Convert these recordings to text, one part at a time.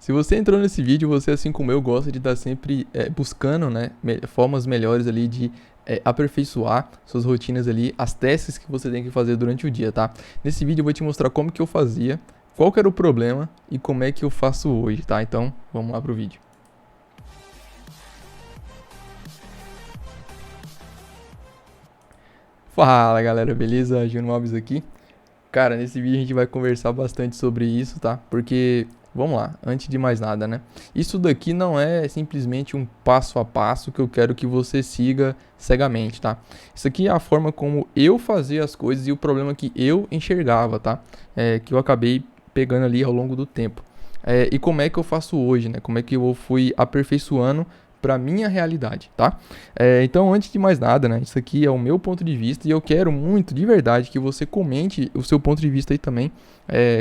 Se você entrou nesse vídeo, você, assim como eu, gosta de estar sempre buscando, né, formas melhores ali de aperfeiçoar suas rotinas ali, as tasks que você tem que fazer durante o dia, tá? Nesse vídeo eu vou te mostrar como que eu fazia, qual que era o problema e como é que eu faço hoje, tá? Então, vamos lá pro vídeo. Fala galera, beleza? Júnior Alves aqui. Cara, nesse vídeo a gente vai conversar bastante sobre isso, tá? Porque, vamos lá, antes de mais nada, né? Isso daqui não é simplesmente um passo a passo que eu quero que você siga cegamente, tá? Isso aqui é a forma como eu fazia as coisas e o problema que eu enxergava, tá? Que eu acabei pegando ali ao longo do tempo. E como é que eu faço hoje, né? Como é que eu fui aperfeiçoando para minha realidade, tá? Então, antes de mais nada, né? Isso aqui é o meu ponto de vista e eu quero muito, de verdade, que você comente o seu ponto de vista aí também.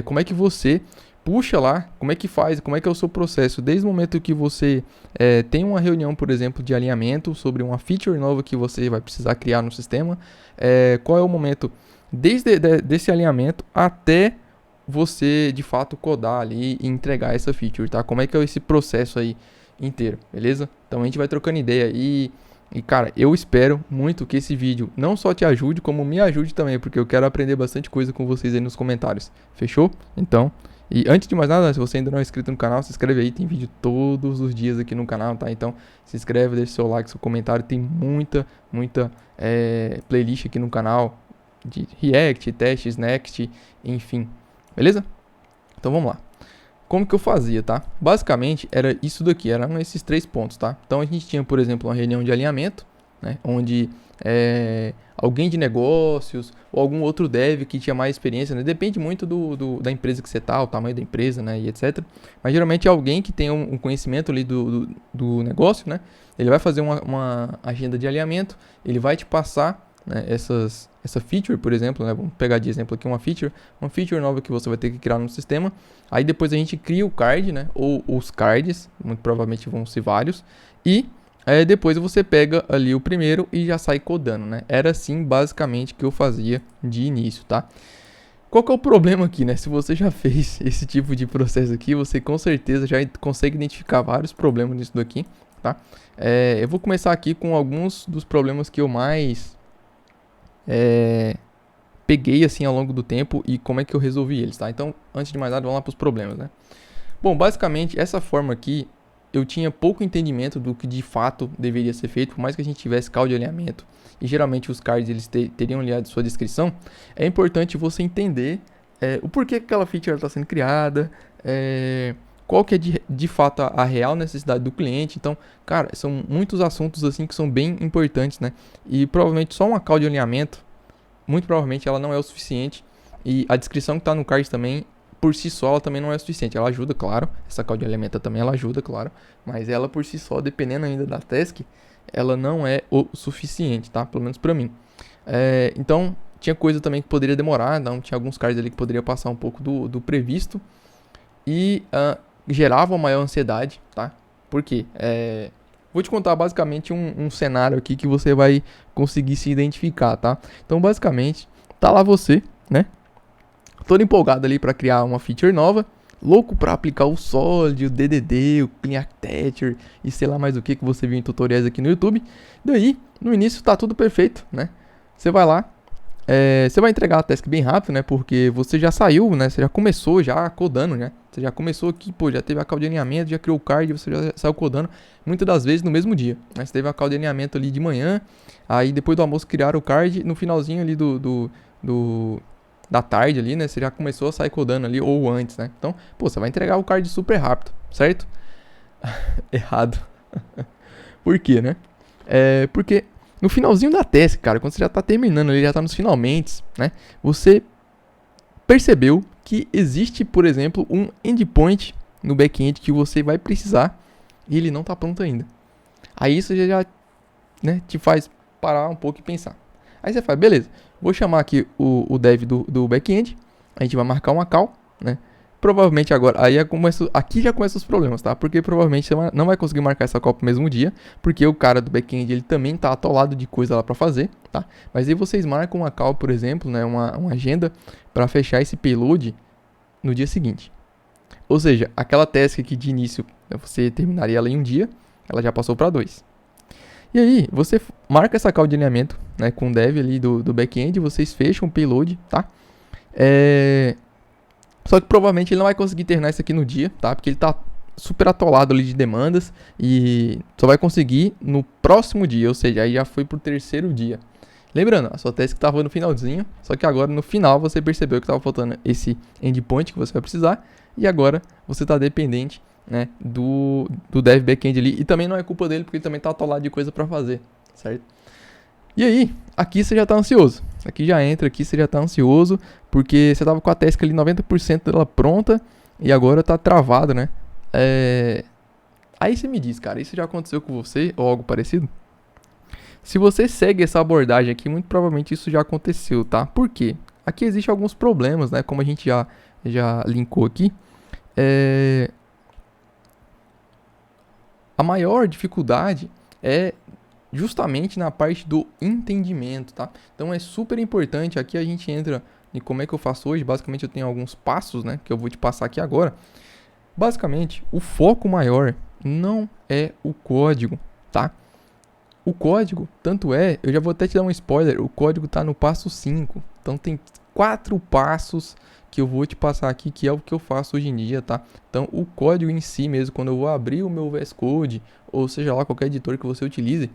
Como é que você puxa lá, como é que faz, como é que é o seu processo, desde o momento que você tem uma reunião, por exemplo, de alinhamento sobre uma feature nova que você vai precisar criar no sistema, qual é o momento desde desse alinhamento até você de fato codar ali e entregar essa feature, tá? Como é que é esse processo aí inteiro, beleza? Então a gente vai trocando ideia e cara, eu espero muito que esse vídeo não só te ajude, como me ajude também, porque eu quero aprender bastante coisa com vocês aí nos comentários, fechou? Então, e antes de mais nada, se você ainda não é inscrito no canal, se inscreve aí, tem vídeo todos os dias aqui no canal, tá? Então se inscreve, deixa seu like, seu comentário, tem muita playlist aqui no canal de React, testes, Next, enfim, beleza? Então vamos lá. Como que eu fazia, tá? Basicamente era isso daqui, eram esses 3 pontos, tá? Então a gente tinha, por exemplo, uma reunião de alinhamento, né? Onde alguém de negócios ou algum outro dev que tinha mais experiência, né? Depende muito da empresa que você tá, o tamanho da empresa, né? E etc. Mas geralmente é alguém que tem um conhecimento ali do negócio, né? Ele vai fazer uma agenda de alinhamento, ele vai te passar, né, essa feature, por exemplo, né, vamos pegar de exemplo aqui uma feature nova que você vai ter que criar no sistema. Aí depois a gente cria o card, né, ou os cards, muito provavelmente vão ser vários, e depois você pega ali o primeiro e já sai codando, né? Era assim basicamente que eu fazia de início, tá? Qual que é o problema aqui, né? Se você já fez esse tipo de processo aqui, você com certeza já consegue identificar vários problemas nisso daqui, tá? Eu vou começar aqui com alguns dos problemas que eu mais peguei assim ao longo do tempo e como é que eu resolvi eles, tá? Então, antes de mais nada, vamos lá para os problemas, né? Bom, basicamente, essa forma aqui, eu tinha pouco entendimento do que de fato deveria ser feito, por mais que a gente tivesse call de alinhamento, e geralmente os cards eles teriam ali a sua descrição, é importante você entender o porquê que aquela feature está sendo criada, qual que é de fato a real necessidade do cliente. Então, cara, são muitos assuntos assim que são bem importantes, né? E provavelmente só uma call de alinhamento, muito provavelmente ela não é o suficiente. E a descrição que está no card também, por si só, ela também não é o suficiente. Ela ajuda, claro. Essa call de alinhamento também ela ajuda, claro. Mas ela por si só, dependendo ainda da task, ela não é o suficiente, tá? Pelo menos para mim. Então, tinha coisa também que poderia demorar. Então, tinha alguns cards ali que poderia passar um pouco do previsto. E gerava uma maior ansiedade, tá? Por quê? Vou te contar basicamente um cenário aqui que você vai conseguir se identificar, tá? Então, basicamente, tá lá você, né? Todo empolgado ali para criar uma feature nova, louco para aplicar o Solid, o DDD, o Clean Architecture e sei lá mais o que você viu em tutoriais aqui no YouTube. Daí, no início tá tudo perfeito, né? Você vai lá, você vai entregar a task bem rápido, né? Porque você já saiu, né? Você já começou já codando, né? Você já começou aqui, pô, já teve a call de alinhamento, já criou o card, você já saiu codando, muitas das vezes no mesmo dia, né? Você teve a call de alinhamento ali de manhã, aí depois do almoço criaram o card, no finalzinho ali da tarde ali, né? Você já começou a sair codando ali, ou antes, né? Então, pô, você vai entregar o card super rápido, certo? Errado. Por quê, né? Porque no finalzinho da task, cara, quando você já tá terminando, ele já tá nos finalmente, né? Você percebeu que existe, por exemplo, um endpoint no back-end que você vai precisar e ele não tá pronto ainda. Aí isso já né, te faz parar um pouco e pensar. Aí você fala, beleza, vou chamar aqui o dev do back-end, a gente vai marcar uma call, né? Provavelmente agora, aqui já começa os problemas, tá? Porque provavelmente você não vai conseguir marcar essa call pro mesmo dia, porque o cara do back-end ele também tá atolado de coisa lá para fazer, tá? Mas aí vocês marcam uma call, por exemplo, né, uma agenda para fechar esse payload no dia seguinte. Ou seja, aquela task que de início você terminaria ela em um dia, ela já passou para 2. E aí, você marca essa call de alinhamento, né, com o dev ali do back-end, vocês fecham o payload, tá? Só que provavelmente ele não vai conseguir terminar isso aqui no dia, tá? Porque ele tá super atolado ali de demandas e só vai conseguir no próximo dia, ou seja, aí já foi pro terceiro dia. Lembrando, a sua task estava no finalzinho, só que agora no final você percebeu que estava faltando esse endpoint que você vai precisar e agora você está dependente, né, do dev backend ali, e também não é culpa dele porque ele também está atolado de coisa para fazer, certo? E aí, aqui você já está ansioso. Aqui já entra, aqui você já está ansioso porque você estava com a task ali 90% dela pronta e agora está travado, né? Aí você me diz, cara, isso já aconteceu com você ou algo parecido? Se você segue essa abordagem aqui, muito provavelmente isso já aconteceu, tá? Por quê? Aqui existem alguns problemas, né? Como a gente já linkou aqui. A maior dificuldade é justamente na parte do entendimento, tá? Então é super importante, aqui a gente entra em como é que eu faço hoje. Basicamente eu tenho alguns passos, né, que eu vou te passar aqui agora. Basicamente, o foco maior não é o código, tá? O código, tanto é, eu já vou até te dar um spoiler, o código tá no passo 5. Então tem 4 passos que eu vou te passar aqui, que é o que eu faço hoje em dia, tá? Então o código em si mesmo, quando eu vou abrir o meu VS Code, ou seja lá qualquer editor que você utilize,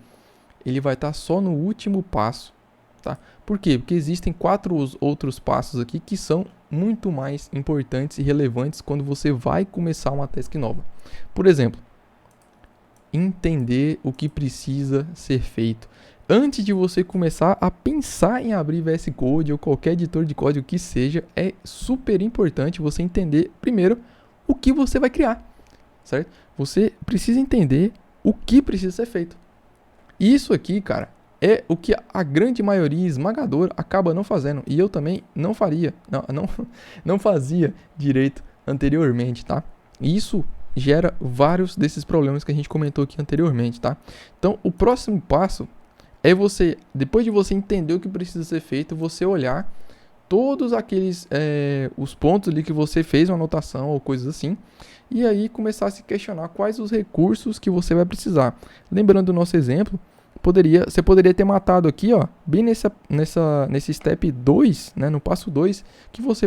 ele vai estar só no último passo, tá? Por quê? Porque existem 4 outros passos aqui que são muito mais importantes e relevantes quando você vai começar uma task nova. Por exemplo, entender o que precisa ser feito. Antes de você começar a pensar em abrir VS Code ou qualquer editor de código que seja, é super importante você entender primeiro o que você vai criar, certo? Você precisa entender o que precisa ser feito. Isso aqui, cara, é o que a grande maioria esmagadora acaba não fazendo. E eu também não faria, não fazia direito anteriormente, tá? E isso gera vários desses problemas que a gente comentou aqui anteriormente, tá? Então, o próximo passo é você, depois de você entender o que precisa ser feito, você olhar todos aqueles, os pontos ali que você fez uma anotação ou coisas assim, e aí começar a se questionar quais os recursos que você vai precisar. Lembrando do nosso exemplo, você poderia ter matado aqui, ó, bem nesse step 2, né, no passo 2, que você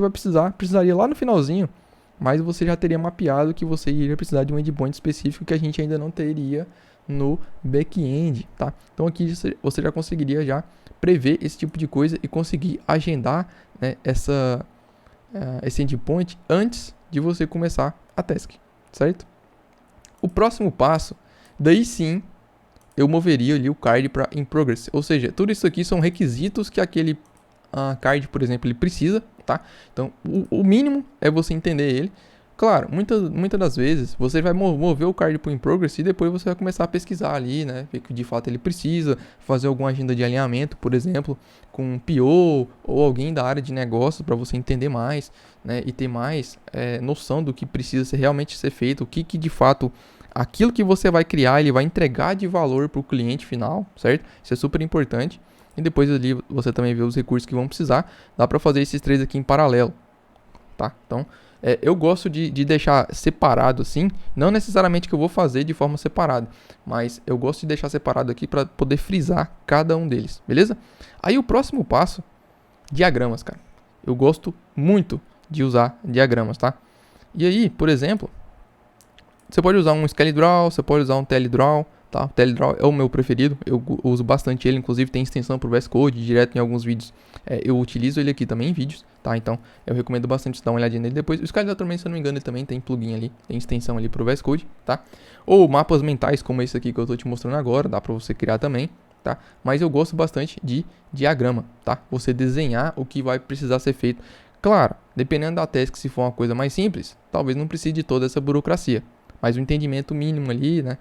precisaria lá no finalzinho, mas você já teria mapeado que você iria precisar de um endpoint específico que a gente ainda não teria no back-end, tá? Então aqui você já conseguiria já prever esse tipo de coisa e conseguir agendar, né, esse endpoint antes de você começar a task, certo? O próximo passo, daí sim, eu moveria ali o card para in progress, ou seja, tudo isso aqui são requisitos que aquele card, por exemplo, ele precisa, tá? Então, o mínimo é você entender ele. Claro, muitas das vezes você vai mover o card para o in progress e depois você vai começar a pesquisar ali, né? Ver que de fato ele precisa, fazer alguma agenda de alinhamento, por exemplo, com um PO ou alguém da área de negócio para você entender mais, né? E ter mais noção do que precisa realmente ser feito, o que de fato aquilo que você vai criar ele vai entregar de valor para o cliente final, certo? Isso é super importante. E depois ali você também vê os recursos que vão precisar. Dá para fazer esses 3 aqui em paralelo, tá? Então, eu gosto de deixar separado assim. Não necessariamente que eu vou fazer de forma separada, mas eu gosto de deixar separado aqui para poder frisar cada um deles, beleza? Aí o próximo passo, diagramas, cara. Eu gosto muito de usar diagramas, tá? E aí, por exemplo, você pode usar um ScaleDraw, você pode usar um TeleDraw, tá? O TeleDraw é o meu preferido, eu uso bastante ele, inclusive tem extensão para o VS Code, direto em alguns vídeos. Eu utilizo ele aqui também em vídeos, tá? Então eu recomendo bastante dar uma olhadinha nele depois. O ScaleDraw também, se eu não me engano, ele também tem plugin ali, tem extensão ali para o VS Code, tá? Ou mapas mentais como esse aqui que eu estou te mostrando agora, dá para você criar também, tá? Mas eu gosto bastante de diagrama, tá? Você desenhar o que vai precisar ser feito. Claro, dependendo da task, se for uma coisa mais simples, talvez não precise de toda essa burocracia. Mas o entendimento mínimo ali, né?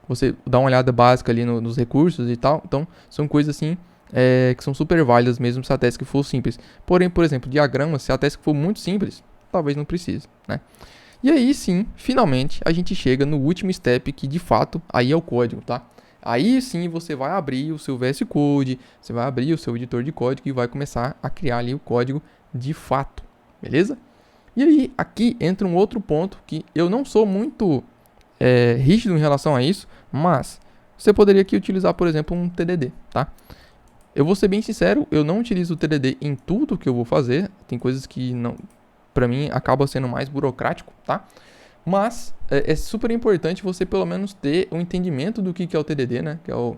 Você dá uma olhada básica ali nos recursos e tal. Então, são coisas assim que são super válidas mesmo se a task for simples. Porém, por exemplo, diagrama, se a task for muito simples, talvez não precise, né? E aí sim, finalmente, a gente chega no último step que de fato aí é o código, tá? Aí sim você vai abrir o seu VS Code, você vai abrir o seu editor de código e vai começar a criar ali o código de fato, beleza? E aí, aqui entra um outro ponto que eu não sou muito rígido em relação a isso, mas você poderia aqui utilizar, por exemplo, um TDD, tá? Eu vou ser bem sincero, eu não utilizo o TDD em tudo que eu vou fazer, tem coisas que não, para mim acaba sendo mais burocrático, tá? Mas é super importante você pelo menos ter um entendimento do que é o TDD, né? Que é o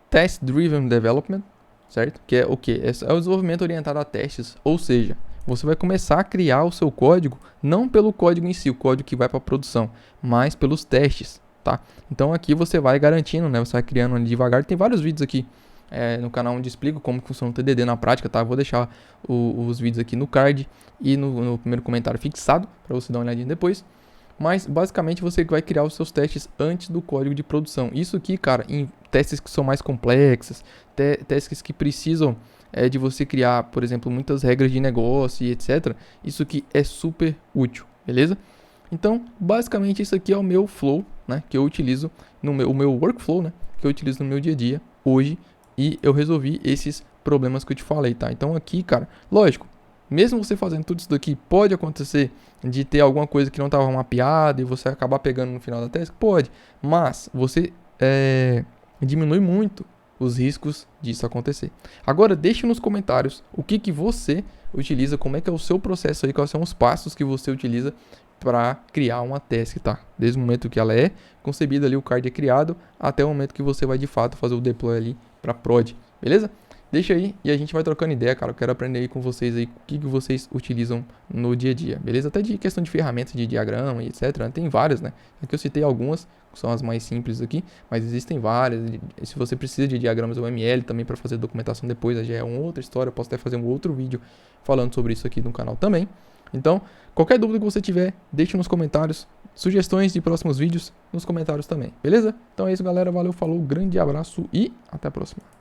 Test Driven Development, certo? Que é o quê? É o desenvolvimento orientado a testes, ou seja, você vai começar a criar o seu código não pelo código em si, o código que vai para produção, mas pelos testes, tá? Então aqui você vai garantindo, né? Você vai criando ali devagar. Tem vários vídeos aqui no canal onde explico como funciona o TDD na prática, tá? Eu vou deixar os vídeos aqui no card e no primeiro comentário fixado para você dar uma olhadinha depois. Mas basicamente você vai criar os seus testes antes do código de produção. Isso aqui, cara, em testes que são mais complexas, testes que precisam de você criar, por exemplo, muitas regras de negócio e etc. Isso aqui é super útil, beleza? Então, basicamente isso aqui é o meu flow, né, que eu utilizo o meu workflow, né, que eu utilizo no meu dia a dia hoje, e eu resolvi esses problemas que eu te falei, tá? Então aqui, cara, lógico, mesmo você fazendo tudo isso daqui, pode acontecer de ter alguma coisa que não estava mapeada e você acabar pegando no final da task? Pode, mas você diminui muito os riscos disso acontecer. Agora, deixe nos comentários o que você utiliza, como é que é o seu processo aí, quais são os passos que você utiliza para criar uma task, tá? Desde o momento que ela é concebida ali, o card é criado, até o momento que você vai de fato fazer o deploy ali para prod, beleza? Deixa aí e a gente vai trocando ideia, cara. Eu quero aprender aí com vocês aí o que vocês utilizam no dia a dia, beleza? Até de questão de ferramentas de diagrama e etc. Tem várias, né? Aqui eu citei algumas, que são as mais simples aqui, mas existem várias. Se você precisa de diagramas UML também para fazer documentação depois, já é uma outra história. Eu posso até fazer um outro vídeo falando sobre isso aqui no canal também. Então, qualquer dúvida que você tiver, deixe nos comentários. Sugestões de próximos vídeos nos comentários também, beleza? Então é isso, galera. Valeu, falou, grande abraço e até a próxima.